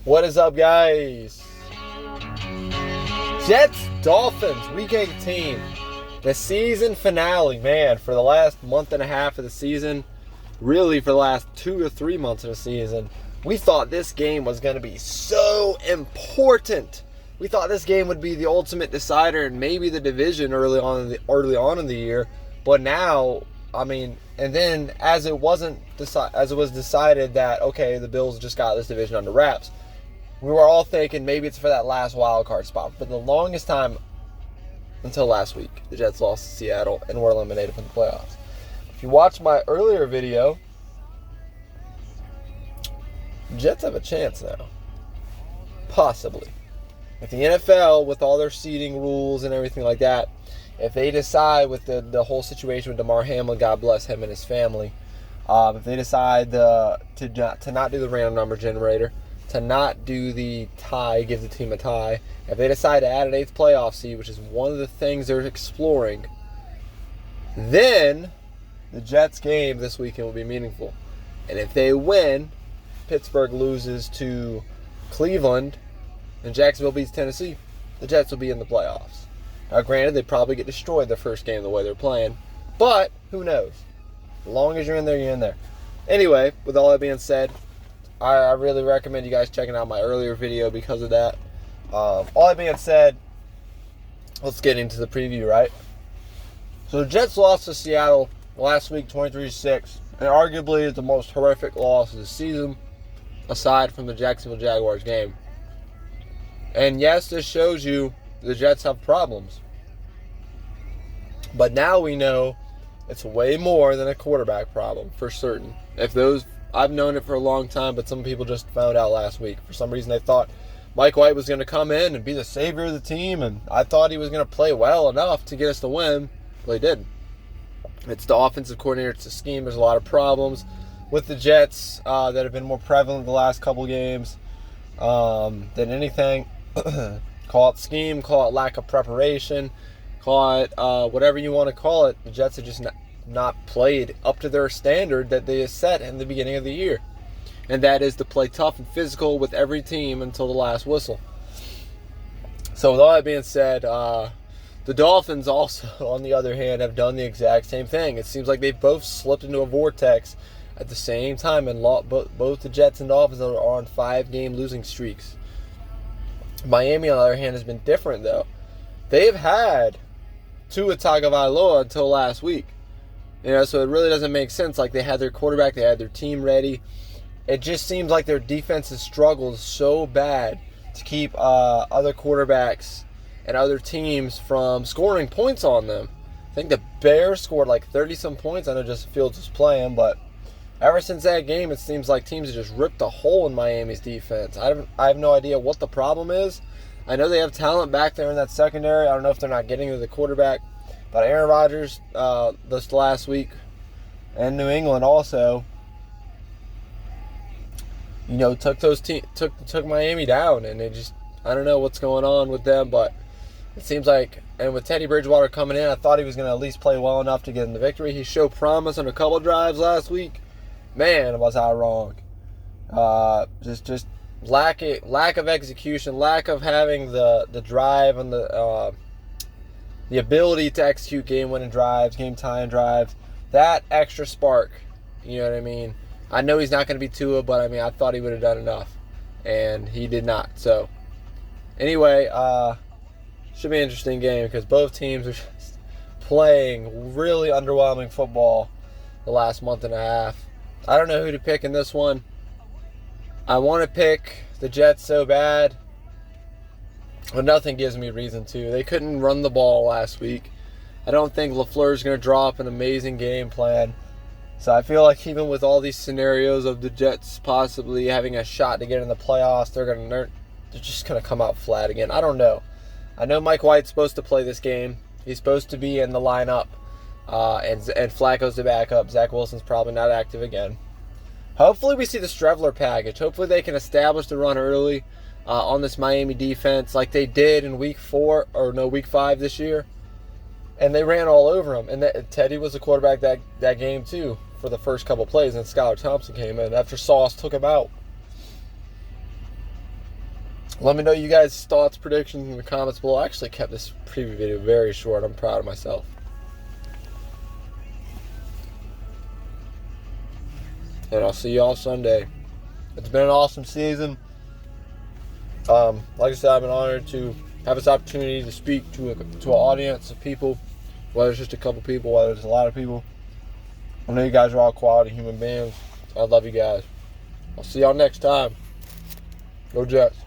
What is up, guys? Jets Dolphins Week 18, the season finale. Man, for the last month and a half of the season, really for the last 2 or 3 months of the season, we thought this game was going to be so important. We thought this game would be the ultimate decider and maybe the division early on in the year. But now, and then as it was decided that okay, the Bills just got this division under wraps, we were all thinking maybe it's for that last wild card spot. For the longest time, until last week, the Jets lost to Seattle and were eliminated from the playoffs. If you watched my earlier video, the Jets have a chance now. Possibly. If the NFL, with all their seeding rules and everything like that, if they decide with the whole situation with Damar Hamlin, God bless him and his family, if they decide to not do the random number generator, to not do the tie, give the team a tie, if they decide to add an 8th playoff seed, which is one of the things they're exploring, then the Jets game this weekend will be meaningful. And if they win, Pittsburgh loses to Cleveland, and Jacksonville beats Tennessee, the Jets will be in the playoffs. Now, granted, they probably get destroyed the first game the way they're playing, but who knows? As long as you're in there, you're in there. Anyway, with all that being said, I really recommend you guys checking out my earlier video because of that. All that being said, let's get into the preview, right? So the Jets lost to Seattle last week, 23-6, and arguably is the most horrific loss of the season, aside from the Jacksonville Jaguars game. And yes, this shows you the Jets have problems. But now we know it's way more than a quarterback problem, for certain. I've known it for a long time, but some people just found out last week. For some reason, they thought Mike White was going to come in and be the savior of the team, and I thought he was going to play well enough to get us to win, but he didn't. It's the offensive coordinator, it's the scheme. There's a lot of problems with the Jets that have been more prevalent the last couple games than anything. Call it scheme, call it lack of preparation, call it whatever you want to call it. The Jets have just not played up to their standard that they set in the beginning of the year. And that is to play tough and physical with every team until the last whistle. So with all that being said, the Dolphins also, on the other hand, have done the exact same thing. It seems like they've both slipped into a vortex at the same time, and both the Jets and Dolphins are on 5-game losing streaks. Miami, on the other hand, has been different, though. They've had Tua Tagovailoa until last week. So it really doesn't make sense. Like, they had their quarterback, they had their team ready. It just seems like their defense has struggled so bad to keep other quarterbacks and other teams from scoring points on them. I think the Bears scored like 30-some points. I know Justin Fields was playing, but ever since that game, it seems like teams have just ripped a hole in Miami's defense. I have no idea what the problem is. I know they have talent back there in that secondary. I don't know if they're not getting to the quarterback. But Aaron Rodgers, this last week, and New England also, took Miami down, and I don't know what's going on with them, but it seems like, and with Teddy Bridgewater coming in, I thought he was going to at least play well enough to get in the victory. He showed promise on a couple drives last week. Man, was I wrong. Just lack of execution, lack of having the drive and the ability to execute game-winning drives, game-tying drives, that extra spark, you know what I mean? I know he's not going to be Tua, but I thought he would have done enough, and he did not. So, anyway, should be an interesting game because both teams are just playing really underwhelming football the last month and a half. I don't know who to pick in this one. I want to pick the Jets so bad, but nothing gives me reason to. They couldn't run the ball last week. I don't think LaFleur's going to draw up an amazing game plan. So I feel like even with all these scenarios of the Jets possibly having a shot to get in the playoffs, they're just going to come out flat again. I don't know. I know Mike White's supposed to play this game. He's supposed to be in the lineup. And Flacco's the backup. Zach Wilson's probably not active again. Hopefully we see the Strevler package. Hopefully they can establish the run early on this Miami defense like they did in week 5 this year. And they ran all over him. And Teddy was the quarterback that game too for the first couple plays. And Skylar Thompson came in after Sauce took him out. Let me know you guys' thoughts, predictions in the comments below. I actually kept this preview video very short. I'm proud of myself. And I'll see y'all Sunday. It's been an awesome season. Like I said, I've been honored to have this opportunity to speak to an audience of people, whether it's just a couple people, whether it's a lot of people. I know you guys are all quality human beings. I love you guys. I'll see y'all next time. Go Jets.